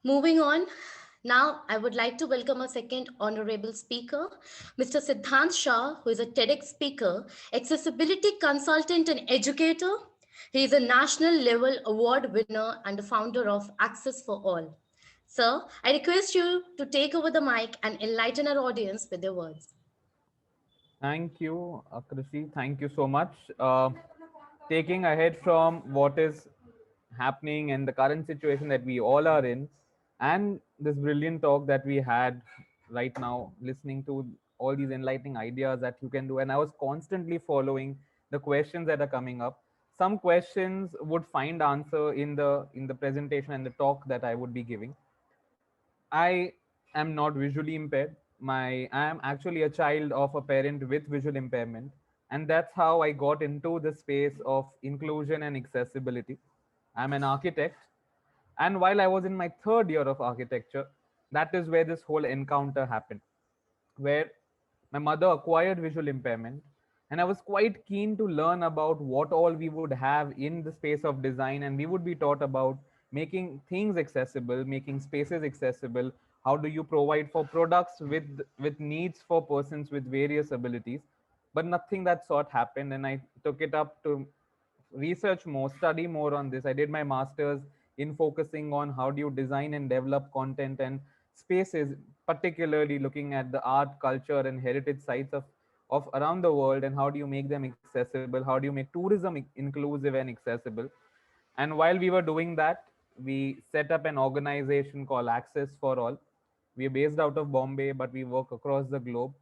Moving on, now I would like to welcome our second honorable speaker, Mr. Siddhant Shah, who is a TEDx speaker, accessibility consultant, and educator. He is a national level award winner and the founder of Access for All. Sir, I request you to take over the mic and enlighten our audience with your words. Thank you, Akrishi. Thank you so much. Taking ahead from what is happening and the current situation that we all are in, and this brilliant talk that we had right now, listening to all these enlightening ideas that you can do. And I was constantly following the questions that are coming up. Some questions would find answer in the presentation and the talk that I would be giving. I am not visually impaired. I am actually a child of a parent with visual impairment, and that's how I got into the space of inclusion and accessibility. I'm an architect, and while I was in my third year of architecture, that is where this whole encounter happened, where my mother acquired visual impairment, and I was quite keen to learn about what all we would have in the space of design. And we would be taught about making things accessible, making spaces accessible. How do you provide for products with needs for persons with various abilities? But nothing that sort happened, and I took it up to research more, study more on this. I did my master's in focusing on how do you design and develop content and spaces, particularly looking at the art, culture, and heritage sites of around the world, and how do you make them accessible? How do you make tourism inclusive and accessible? And while we were doing that, we set up an organization called Access for All. We are based out of Bombay, but we work across the globe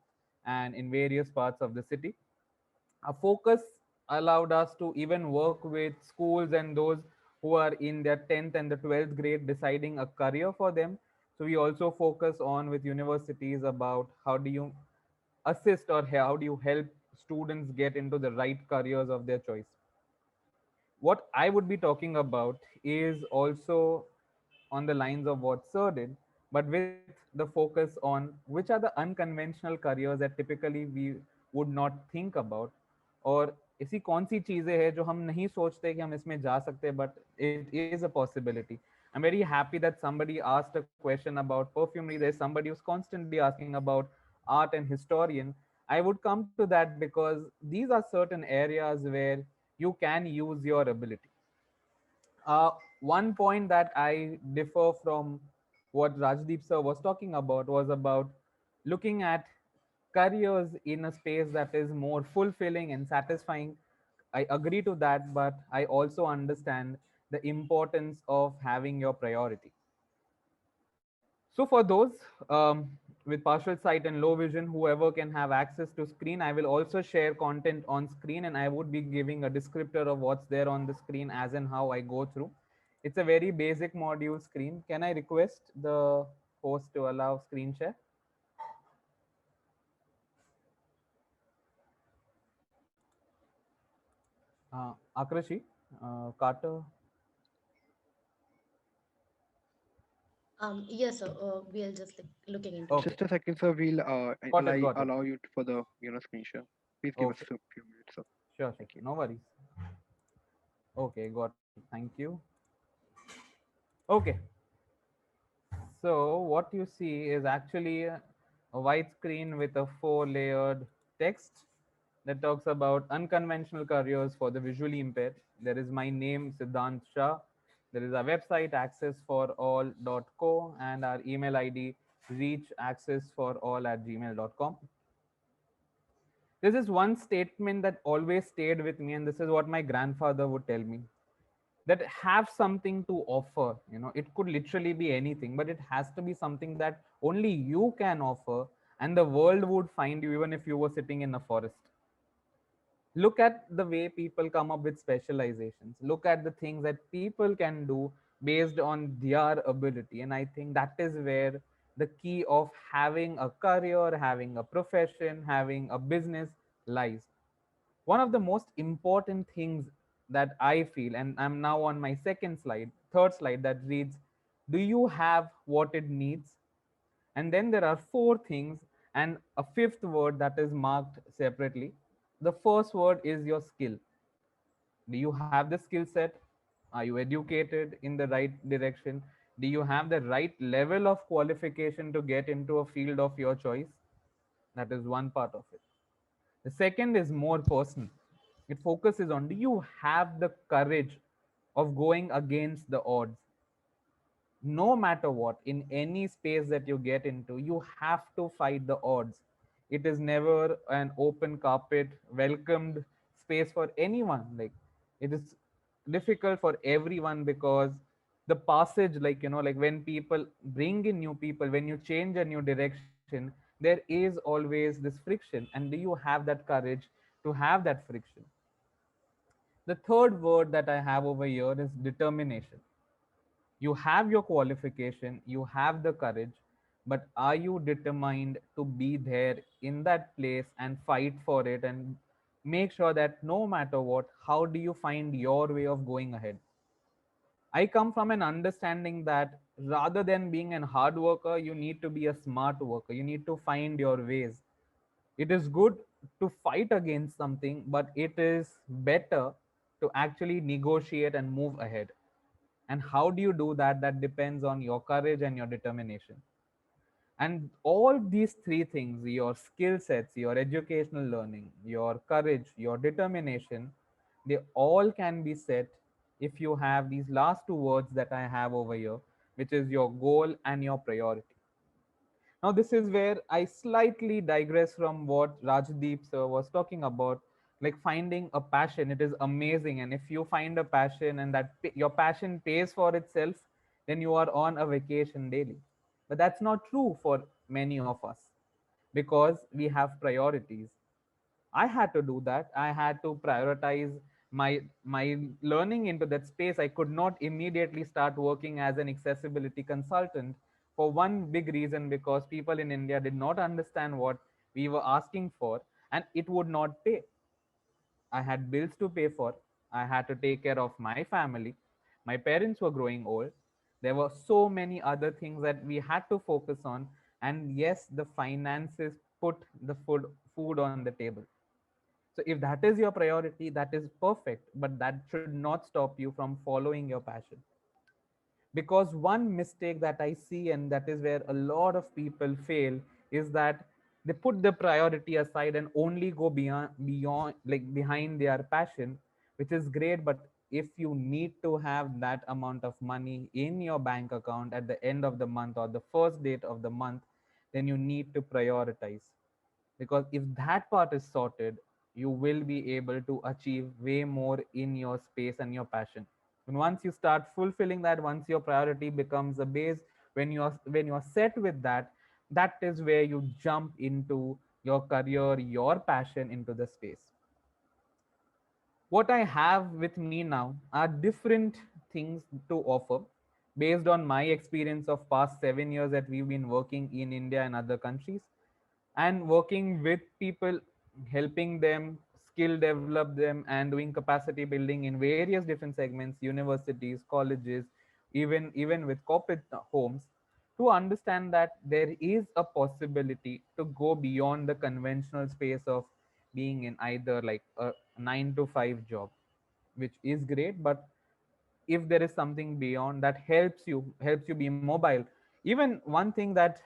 and in various parts of the city. Our focus allowed us to even work with schools and those who are in their 10th and the 12th grade deciding a career for them. So we also focus on with universities about how do you assist or how do you help students get into the right careers of their choice. What I would be talking about is also on the lines of what Sir did, but with the focus on which are the unconventional careers that typically we would not think about, और ऐसी कौन सी चीजें हैं जो हम नहीं सोचते कि हम इसमें जा सकते, but it is a possibility. I'm very happy that somebody asked a question about perfumery. There's somebody who's constantly asking about art and historian. I would come to that because these are certain areas where you can use your ability. One point that I differ from what Rajdeep sir was talking about was about looking at careers in a space that is more fulfilling and satisfying. I agree to that, but I also understand the importance of having your priority. So for those with partial sight and low vision, whoever can have access to screen, I will also share content on screen, and I would be giving a descriptor of what's there on the screen as and how I go through. It's a very basic module screen. Can I request the host to allow screen share? Akrashi, Carter. Yes, sir. We'll just looking into it. Okay, Just a second, sir. We'll got it, got it. allow you for the screen share. Please give us Okay, a few minutes, sir. sure, sure. Thank you. No worries. Okay, got it. Thank you. Okay, so what you see is actually a white screen with a four-layered text that talks about unconventional careers for the visually impaired. There is my name, Siddhant Shah. There is our website, accessforall.co, and our email ID, reachaccessforall@gmail.com. This is one statement that always stayed with me, and this is what my grandfather would tell me, that have something to offer. It could literally be anything, but it has to be something that only you can offer, and the world would find you even if you were sitting in a forest. Look at the way people come up with specializations. Look at the things that people can do based on their ability. And I think that is where the key of having a career, having a profession, having a business lies. One of the most important things that I feel, and I'm now on my third slide, that reads, do you have what it needs? And then there are four things and a fifth word that is marked separately. The first word is your skill. Do you have the skill set? Are you educated in the right direction? Do you have the right level of qualification to get into a field of your choice? That is one part of it. The second is more personal. It focuses on, do you have the courage of going against the odds? No matter what, in any space that you get into, you have to fight the odds. It is never an open carpet welcomed space for anyone. Like, it is difficult for everyone, because the passage, like, like when people bring in new people, when you change a new direction, there is always this friction. And do you have that courage to have that friction? The third word that I have over here is determination. You have your qualification, you have the courage, but are you determined to be there in that place and fight for it, and make sure that no matter what, how do you find your way of going ahead? I come from an understanding that rather than being a hard worker, you need to be a smart worker. You need to find your ways. It is good to fight against something, but it is better to actually negotiate and move ahead. And how do you do that? That depends on your courage and your determination. And all these three things, your skill sets, your educational learning, your courage, your determination, they all can be set if you have these last two words that I have over here, which is your goal and your priority. Now, this is where I slightly digress from what Rajdeep sir was talking about, like finding a passion. It is amazing. And if you find a passion and that your passion pays for itself, then you are on a vacation daily. But that's not true for many of us, because we have priorities. I had to do that. I had to prioritize my learning into that space. I could not immediately start working as an accessibility consultant, for one big reason, because people in India did not understand what we were asking for, and it would not pay. I had bills to pay for. I had to take care of my family. My parents were growing old. There were so many other things that we had to focus on. And yes, the finances put the food on the table. So if that is your priority, that is perfect, but that should not stop you from following your passion. Because one mistake that I see, and that is where a lot of people fail, is that they put the priority aside and only go beyond like behind their passion, which is great. But if you need to have that amount of money in your bank account at the end of the month or the first date of the month, then you need to prioritize. Because if that part is sorted, you will be able to achieve way more in your space and your passion. And once you start fulfilling that, once your priority becomes a base, when you're set with that, that is where you jump into your career, your passion into the space. What I have with me now are different things to offer based on my experience of past 7 years that we've been working in India and other countries, and working with people, helping them skill develop them, and doing capacity building in various different segments, universities, colleges, even with corporate homes, to understand that there is a possibility to go beyond the conventional space of being in either like a 9 to 5 job, which is great. But if there is something beyond that helps you be mobile. Even one thing that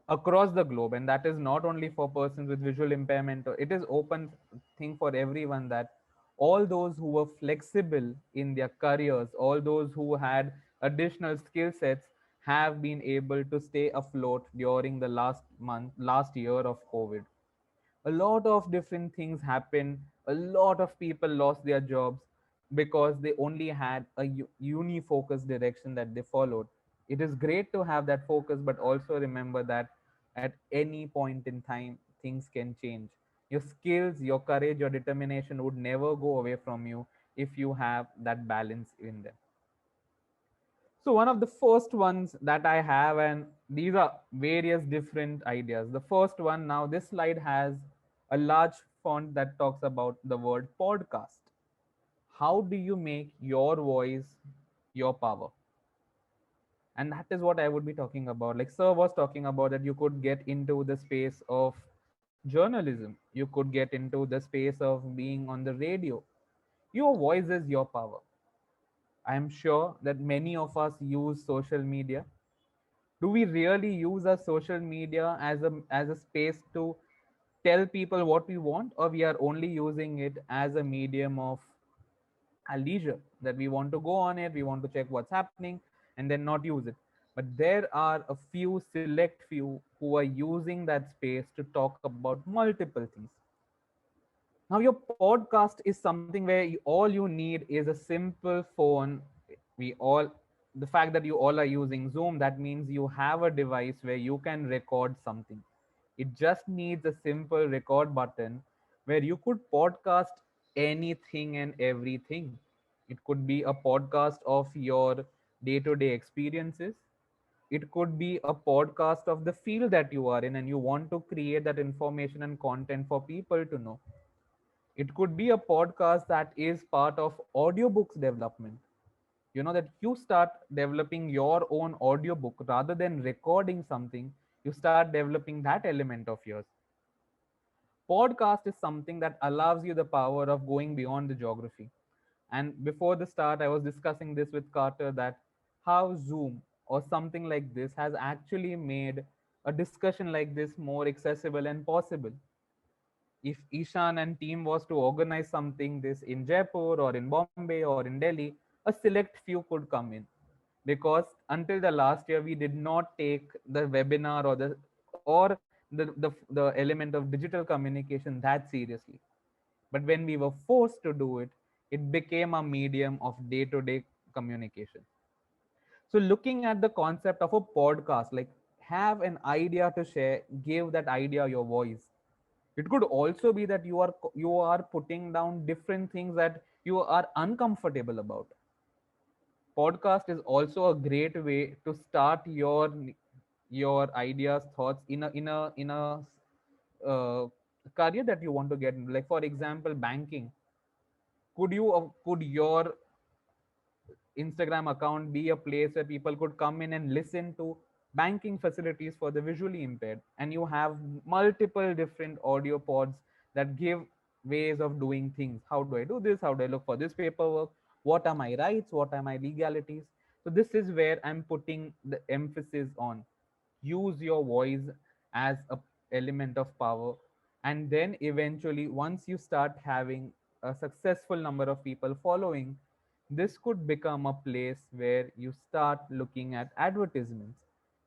across the globe, and that is not only for persons with visual impairment, it is open thing for everyone, that all those who were flexible in their careers, all those who had additional skill sets, have been able to stay afloat during the last year of COVID. A lot of different things happened. A lot of people lost their jobs because they only had a uni focused direction that they followed. It is great to have that focus, but also remember that at any point in time, things can change. Your skills, your courage, your determination would never go away from you if you have that balance in them. So one of the first ones that I have, and these are various different ideas. The first one, now this slide has a large font that talks about the word podcast. How do you make your voice your power? And that is what I would be talking about. Like Sir was talking about, that you could get into the space of journalism. You could get into the space of being on the radio. Your voice is your power. I am sure that many of us use social media. Do we really use our social media as a space to tell people what we want, or we are only using it as a medium of a leisure, that we want to go on it, we want to check what's happening, and then not use it? But there are a few select few who are using that space to talk about multiple things. Now, your podcast is something where all you need is a simple phone. We all, the fact that you all are using Zoom, that means you have a device where you can record something. It just needs a simple record button where you could podcast anything and everything. It could be a podcast of your day to day experiences. It could be a podcast of the field that you are in and you want to create that information and content for people to know. It could be a podcast that is part of audiobooks development. You know, that you start developing your own audiobook rather than recording something, you start developing that element of yours. Podcast is something that allows you the power of going beyond the geography. And before the start, I was discussing this with Carter, that how Zoom or something like this has actually made a discussion like this more accessible and possible. If Ishan and team was to organize something this in Jaipur or in Bombay or in Delhi, a select few could come in, because until the last year we did not take the webinar or the element of digital communication that seriously. But when we were forced to do it, it became a medium of day-to-day communication. So looking at the concept of a podcast, like have an idea to share, give that idea your voice. It could also be that you are putting down different things that you are uncomfortable about. Podcast is also a great way to start your ideas, thoughts in a career that you want to get into. Like for example, banking. Could your Instagram account be a place where people could come in and listen to banking facilities for the visually impaired? And you have multiple different audio pods that give ways of doing things. How do I do this? How do I look for this paperwork? What are my rights? What are my legalities? So, this is where I'm putting the emphasis on. Use your voice as a element of power, and then eventually once you start having a successful number of people following, this could become a place where you start looking at advertisements,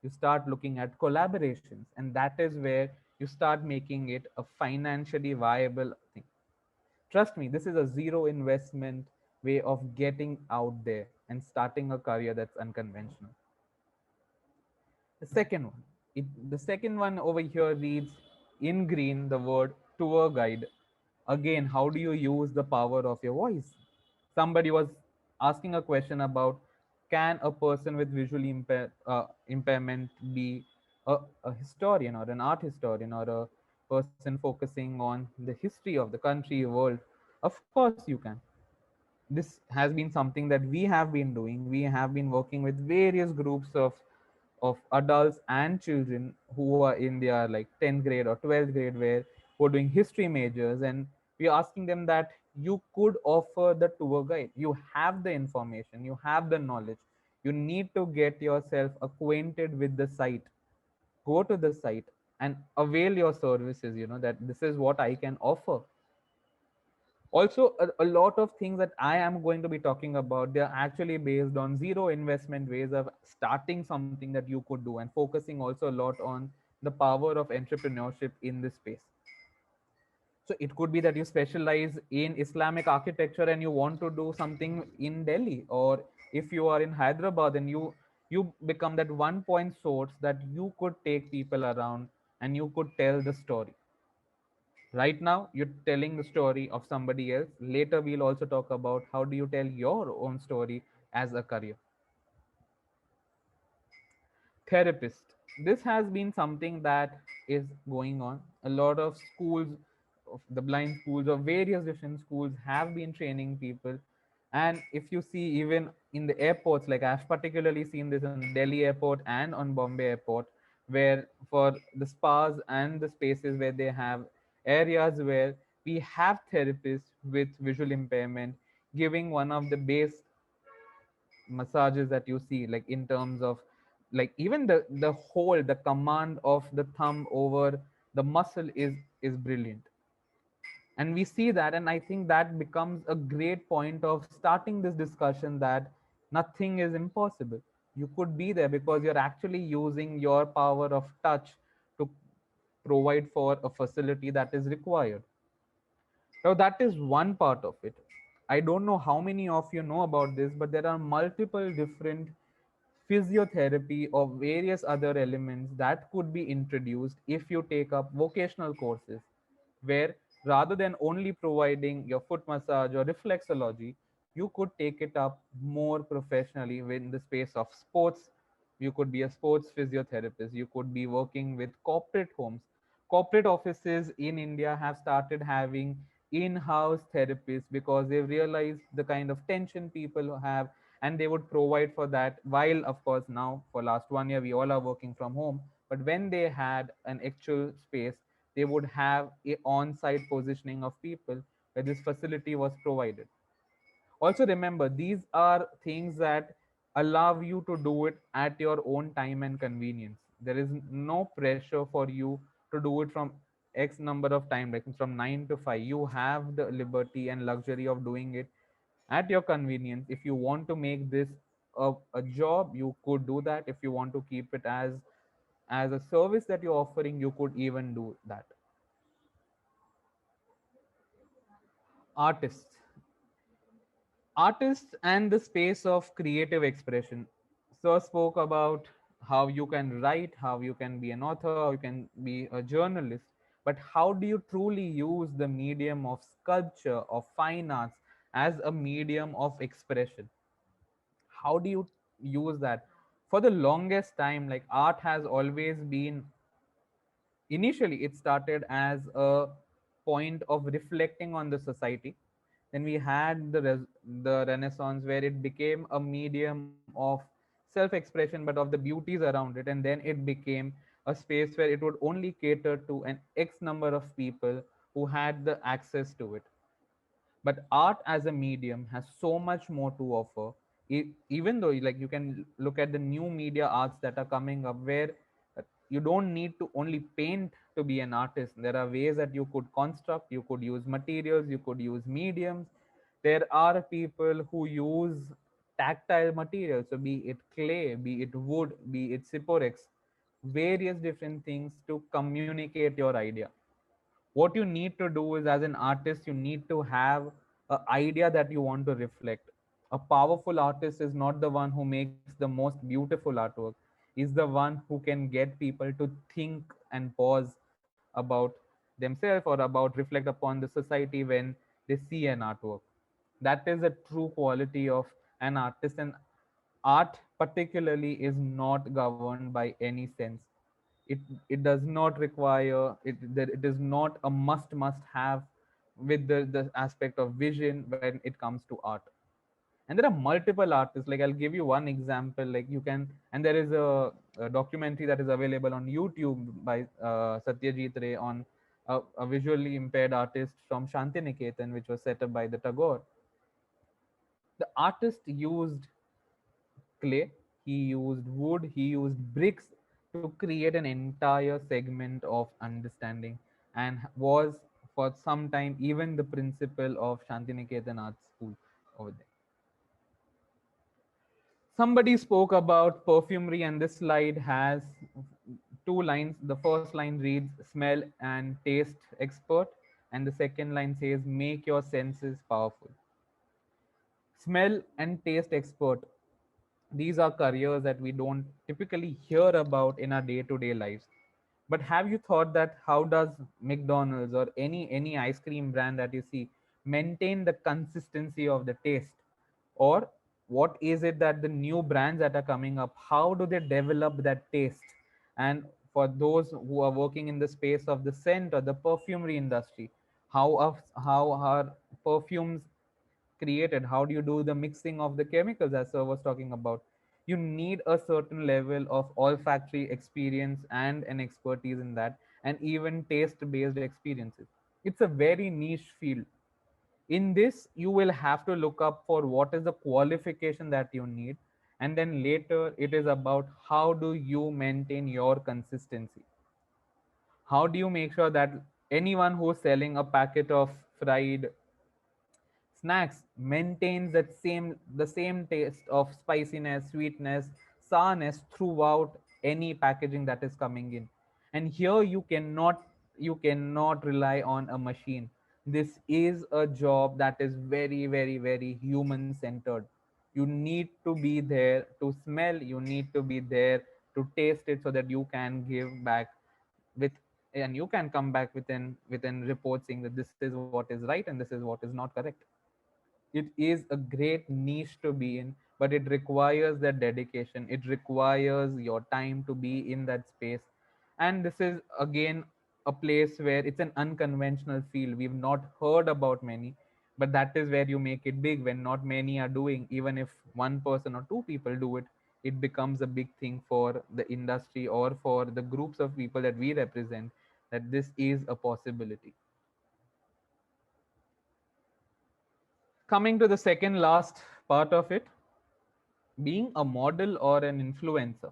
you start looking at collaborations, and that is where you start making it a financially viable thing. Trust me, this is a zero investment way of getting out there and starting a career that's unconventional. The second one, the second one over here reads in green the word tour guide. Again, how do you use the power of your voice? Somebody was asking a question about, can a person with impairment be a historian or an art historian or a person focusing on the history of the country, world? Of course, you can. This has been something that we have been doing. We have been working with various groups of adults and children who are in their like 10th grade or 12th grade, where who are doing history majors, and we are asking them that you could offer the tour guide. You have the information, you have the knowledge, you need to get yourself acquainted with the site. Go to the site and avail your services, that this is what I can offer. Also, a lot of things that I am going to be talking about, they're actually based on zero investment ways of starting something that you could do, and focusing also a lot on the power of entrepreneurship in this space. So it could be that you specialize in Islamic architecture and you want to do something in Delhi, or if you are in Hyderabad, and you become that one point source that you could take people around and you could tell the story. Right now, you're telling the story of somebody else. Later, we'll also talk about how do you tell your own story as a career. Therapist. This has been something that is going on. A lot of schools, of the blind schools of various different schools, have been training people. And if you see, even in the airports, like I've particularly seen this on Delhi airport and on Bombay airport, where for the spas and the spaces where they have areas where we have therapists with visual impairment giving one of the base massages that you see, like in terms of, like even the whole, the command of the thumb over the muscle is brilliant. And we see that, and I think that becomes a great point of starting this discussion, that nothing is impossible. You could be there because you're actually using your power of touch to provide for a facility that is required. Now, that is one part of it. I don't know how many of you know about this, but there are multiple different physiotherapy or various other elements that could be introduced if you take up vocational courses, where rather than only providing your foot massage or reflexology, you could take it up more professionally in the space of sports. You could be a sports physiotherapist. You could be working with corporate homes. Corporate offices in India have started having in-house therapists because they've realized the kind of tension people have, and they would provide for that. While of course now for last 1 year we all are working from home, but when they had an actual space, they would have a on-site positioning of people where this facility was provided. Also remember, these are things that allow you to do it at your own time and convenience. There is no pressure for you to do it from x number of time, like from 9 to 5. You have the liberty and luxury of doing it at your convenience. If you want to make this a job, you could do that. If you want to keep it as a service that you're offering, you could even do that. Artists, artists and the space of creative expression. Sir spoke about how you can write, how you can be an author, how you can be a journalist, but how do you truly use the medium of sculpture or fine arts as a medium of expression? How do you use that? For the longest time, like art has always been, initially it started as a point of reflecting on the society. Then we had the Renaissance, where it became a medium of self-expression, but of the beauties around it. And then it became a space where it would only cater to an X number of people who had the access to it. But art as a medium has so much more to offer. Even though, like, you can look at the new media arts that are coming up, where you don't need to only paint to be an artist. There are ways that you could construct, you could use materials, you could use mediums. There are people who use tactile materials, so be it clay, be it wood, be it Ciporex, various different things to communicate your idea. What you need to do is, as an artist, you need to have an idea that you want to reflect. A powerful artist is not the one who makes the most beautiful artwork, is the one who can get people to think and pause about themselves or about reflect upon the society when they see an artwork. That is a true quality of an artist. And art particularly is not governed by any sense. It does not require it, that it is not a must have with the aspect of vision when it comes to art. And there are multiple artists. Like, I'll give you one example. Like, you can, and there is a documentary that is available on YouTube by Satyajit Ray on a visually impaired artist from Shantiniketan, which was set up by the Tagore. The artist used clay, he used wood, he used bricks to create an entire segment of understanding, and was for some time even the principal of Shantiniketan Art School over there. Somebody spoke about perfumery, and this slide has two lines. The first line reads smell and taste expert, and the second line says make your senses powerful. Smell and taste expert, these are careers that we don't typically hear about in our day-to-day lives. But have you thought that how does McDonald's or any ice cream brand that you see maintain the consistency of the taste? Or what is it that the new brands that are coming up, how do they develop that taste? And for those who are working in the space of the scent or the perfumery industry, how are perfumes created? How do you do the mixing of the chemicals, as sir was talking about? You need a certain level of olfactory experience and an expertise in that, and even taste based experiences. It's a very niche field. In this, you will have to look up for what is the qualification that you need, and then later it is about how do you maintain your consistency. How do you make sure that anyone who's selling a packet of fried snacks maintains the same taste of spiciness, sweetness, sourness throughout any packaging that is coming in. And here you cannot rely on a machine. This is a job that is very, very, very human centered. You need to be there to smell, you need to be there to taste it, so that you can give back with, and you can come back within reports saying that this is what is right and this is what is not correct. It is a great niche to be in, but it requires that dedication, it requires your time to be in that space. And this is again a place where it's an unconventional field. We've not heard about many, but that is where you make it big. When not many are doing, even if one person or two people do it, it becomes a big thing for the industry or for the groups of people that we represent, that this is a possibility. Coming to the second last part of it, being a model or an influencer.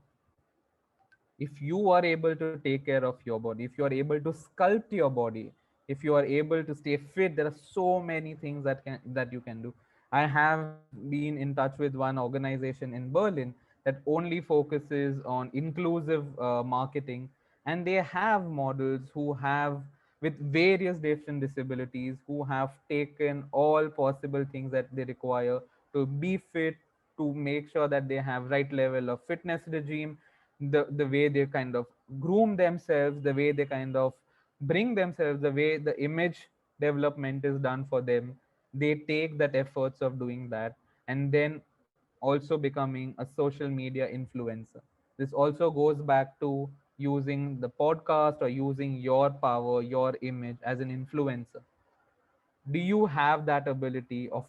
If you are able to take care of your body, if you are able to sculpt your body, if you are able to stay fit, there are so many things that you can do. I have been in touch with one organization in Berlin that only focuses on inclusive marketing, and they have models who have, with various different disabilities, who have taken all possible things that they require to be fit, to make sure that they have right level of fitness regime, the way they kind of groom themselves, the way they kind of bring themselves, the way the image development is done for them. They take that efforts of doing that, and then also becoming a social media influencer. This also goes back to using the podcast or using your power, your image as an influencer. Do you have that ability of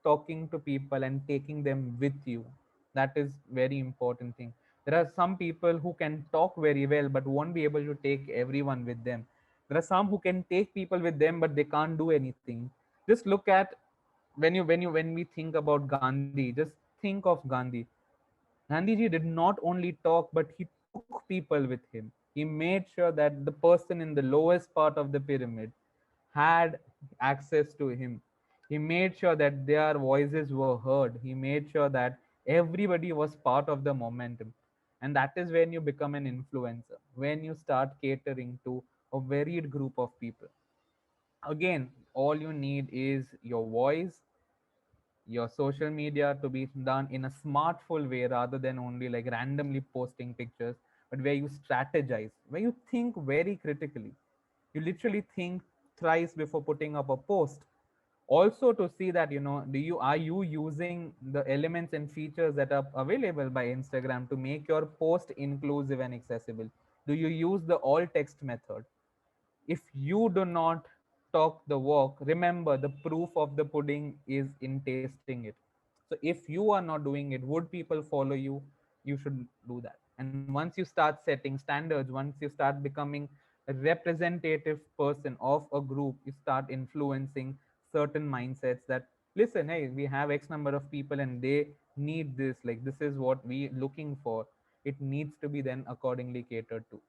talking to people and taking them with you? That is very important thing. There are some people who can talk very well but won't be able to take everyone with them. There are some who can take people with them but they can't do anything. Just look at, when we think about Gandhi, just think of Gandhi. Gandhiji did not only talk, but he took people with him. He made sure that the person in the lowest part of the pyramid had access to him. He made sure that their voices were heard. He made sure that everybody was part of the momentum. And that is when you become an influencer, when you start catering to a varied group of people. Again, all you need is your voice, your social media to be done in a smartful way rather than only like randomly posting pictures, but where you strategize, where you think very critically. You literally think thrice before putting up a post. Also to see that, are you using the elements and features that are available by Instagram to make your post inclusive and accessible? Do you use the all text method? If you do not talk the walk, remember the proof of the pudding is in tasting it. So if you are not doing it, would people follow you? You should do that. And once you start setting standards, once you start becoming a representative person of a group, you start influencing certain mindsets that, listen, hey, we have X number of people and they need this, like this is what we looking for. It needs to be then accordingly catered to.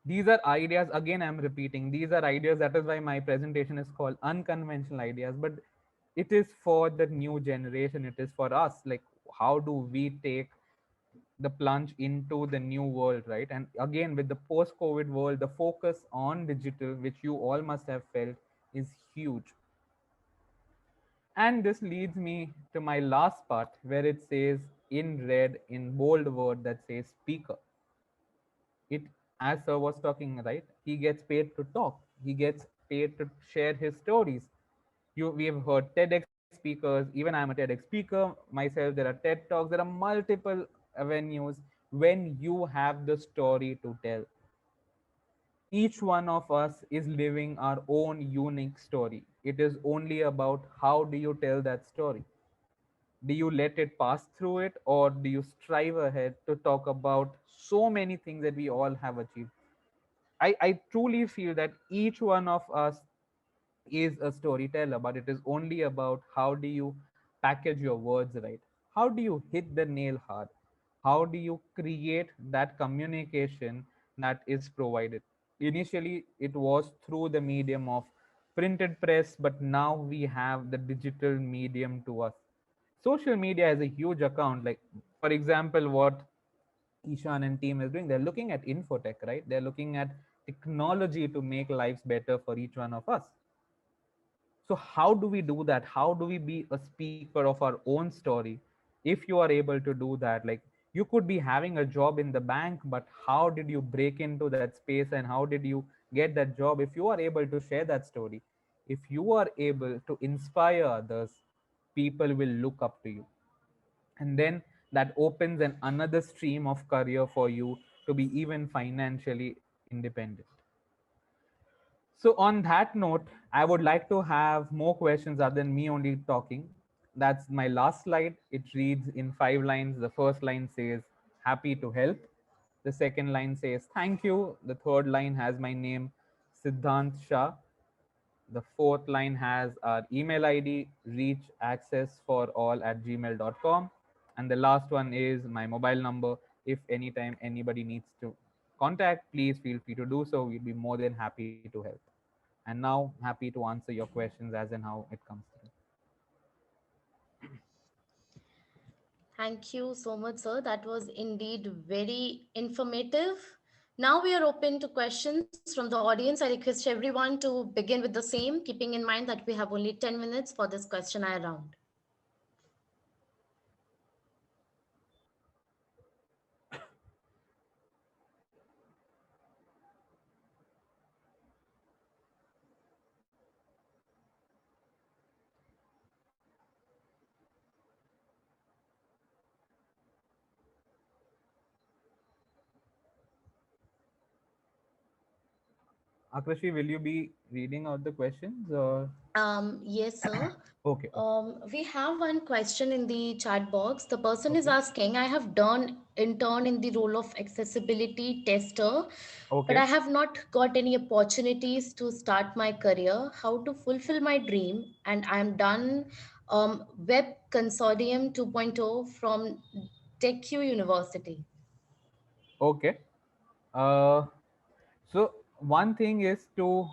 These are ideas, again I'm repeating, these are ideas, that is why my presentation is called unconventional ideas. But it is for the new generation, it is for us, like how do we take the plunge into the new world, right? And again, with the post COVID world, the focus on digital, which you all must have felt, is huge. And this leads me to my last part, where it says in red, in bold word, that says speaker. It, as sir was talking, right, he gets paid to talk, he gets paid to share his stories. We have heard TEDx speakers, even I'm a TEDx speaker myself, there are TED talks, there are multiple avenues. When you have the story to tell, each one of us is living our own unique story. It is only about how do you tell that story. Do you let it pass through it, or do you strive ahead to talk about so many things that we all have achieved? I truly feel that each one of us is a storyteller, but it is only about how do you package your words right? How do you hit the nail hard? How do you create that communication that is provided? Initially, it was through the medium of printed press, but now we have the digital medium to us. Social media has a huge account. Like, for example, what Ishan and team is doing, they're looking at infotech, right? They're looking at technology to make lives better for each one of us. So how do we do that? How do we be a speaker of our own story? If you are able to do that, like, you could be having a job in the bank, but how did you break into that space and how did you get that job? If you are able to share that story, if you are able to inspire others, people will look up to you. And then that opens an another stream of career for you to be even financially independent. So, on that note, I would like to have more questions other than me only talking. That's my last slide. It reads in 5 lines. The first line says, happy to help. The second line says, thank you. The third line has my name, Siddhant Shah. The fourth line has our email ID, reachaccessforall@gmail.com. And the last one is my mobile number. If anytime anybody needs to contact, please feel free to do so. We'll be more than happy to help. And now, happy to answer your questions as and how it comes through. Thank you so much, sir. That was indeed very informative. Now we are open to questions from the audience. I request everyone to begin with the same, keeping in mind that we have only 10 minutes for this question I round. Akrashi, will you be reading out the questions or? Yes, sir. Okay, okay, We have one question in the chat box. The person is okay, asking, I have done intern in the role of accessibility tester, but okay, I have not got any opportunities to start my career. How to fulfill my dream? And I'm done Web Consortium 2.0 from TechU University. okay. Uh, so one thing is to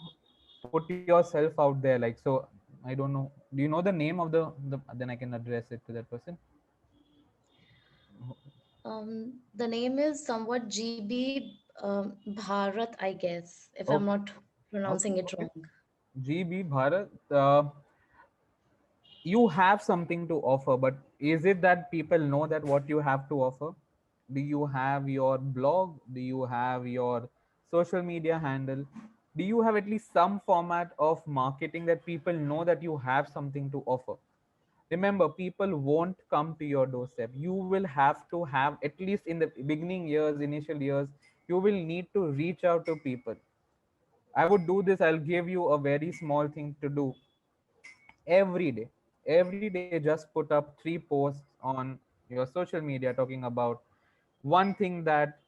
put yourself out there. Like, so I don't know. Do you know the name of the? Then I can address it to that person. The name is somewhat GB Bharat, I guess, if I'm Okay, not pronouncing okay, it okay. wrong. GB Bharat. You have something to offer, but is it that people know that what you have to offer? Do you have your blog? Do you have your social media handle? Do you have at least some format of marketing that people know that you have something to offer? Remember, people won't come to your doorstep. You will have to have, at least in the beginning years, initial years, you will need to reach out to people. I would do this. I'll give you a very small thing to do every day. Just put up 3 posts on your social media talking about one thing that,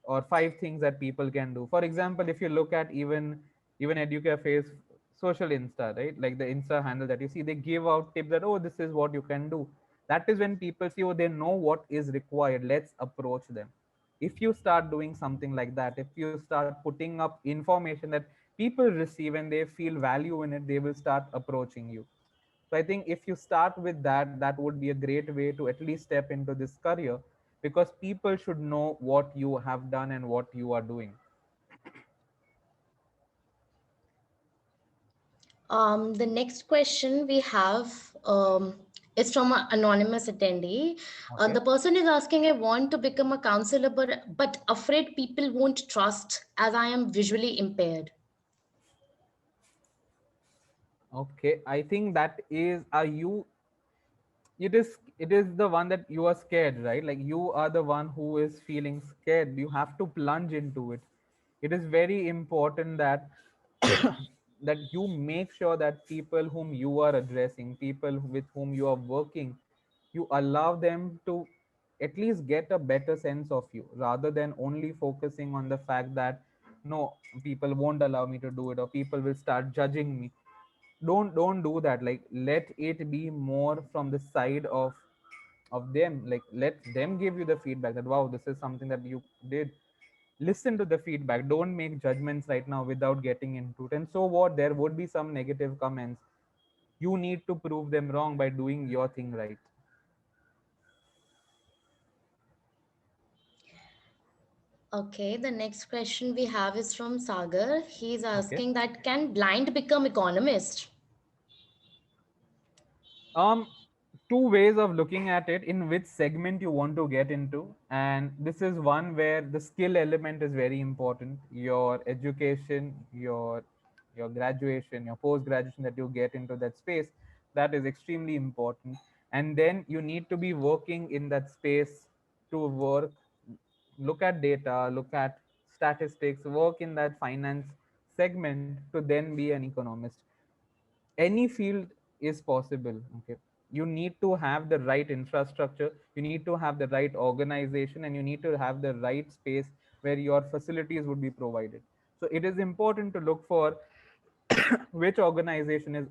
or 5 things that people can do. For example, if you look at even Educafe's social Insta, right? Like the Insta handle that you see, they give out tips that, oh, this is what you can do. That is when people see, oh, they know what is required, let's approach them. If you start doing something like that, if you start putting up information that people receive and they feel value in it, they will start approaching you. So I think if you start with that, that would be a great way to at least step into this career, because people should know what you have done and what you are doing. The next question we have is from an anonymous attendee. Okay. The person is asking, I want to become a counselor, but afraid people won't trust as I am visually impaired. Okay. I think that is, are you, it is the one that you are scared, right? Like, you are the one who is feeling scared. You have to plunge into it. It is very important that that you make sure that people whom you are addressing, people with whom you are working, you allow them to at least get a better sense of you, rather than only focusing on the fact that no, people won't allow me to do it, or people will start judging me. don't do that. Like, let it be more from the side of them. Like, let them give you the feedback that, wow, this is something that you did. Listen to the feedback. Don't make judgments right now without getting into it. And so what, there would be some negative comments. You need to prove them wrong by doing your thing right. Okay, the next question we have is from Sagar. He's Okay. asking that can blind become economist? um Two ways of looking at it, in which segment you want to get into. And this is one where the skill element is very important. Your education, your graduation, your post graduation that you get into that space, that is extremely important. And then you need to be working in that space to work, look at data, look at statistics, work in that finance segment to then be an economist. Any field is possible. Okay, you need to have the right infrastructure, you need to have the right organization, and you need to have the right space where your facilities would be provided. So it is important to look for which organization is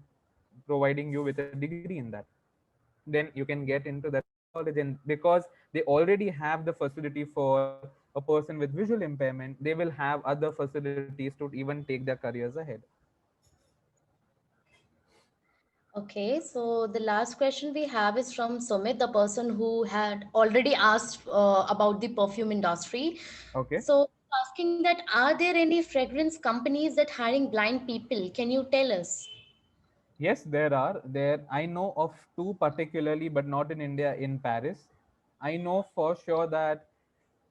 providing you with a degree in that. Then you can get into that college, and because they already have the facility for a person with visual impairment, they will have other facilities to even take their careers ahead. Okay, so the last question we have is from Sumit, the person who had already asked about the perfume industry. Okay. So asking that, are there any fragrance companies that hiring blind people? Can you tell us? Yes, there are. There, I know of two particularly, but not in India. In Paris, I know for sure that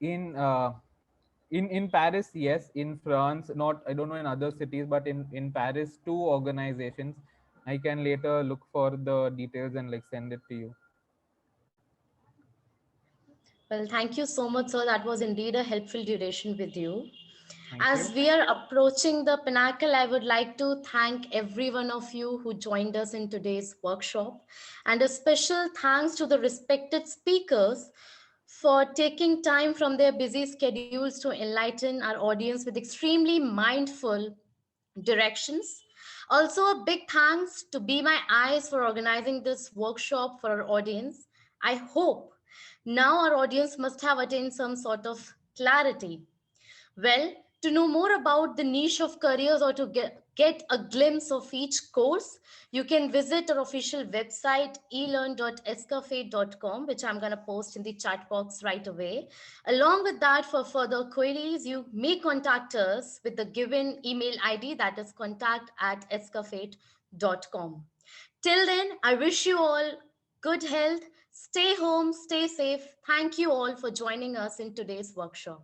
in in Paris, yes. In France, not. I don't know in other cities, but in Paris, two organizations. I can later look for the details and like send it to you. Well, thank you so much, sir. That was indeed a helpful duration with you. Thank As you. we are approaching the pinnacle, I would like to thank every one of you who joined us in today's workshop. And a special thanks to the respected speakers for taking time from their busy schedules to enlighten our audience with extremely mindful directions. Also, a big thanks to Be My Eyes for organizing this workshop for our audience. I hope now our audience must have attained some sort of clarity. Well, to know more about the niche of careers or to get a glimpse of each course, you can visit our official website, elearn.escafate.com, which I'm going to post in the chat box right away. Along with that, for further queries, you may contact us with the given email ID, that is contact@escafate.com. Till then, I wish you all good health. Stay home, stay safe. Thank you all for joining us in today's workshop.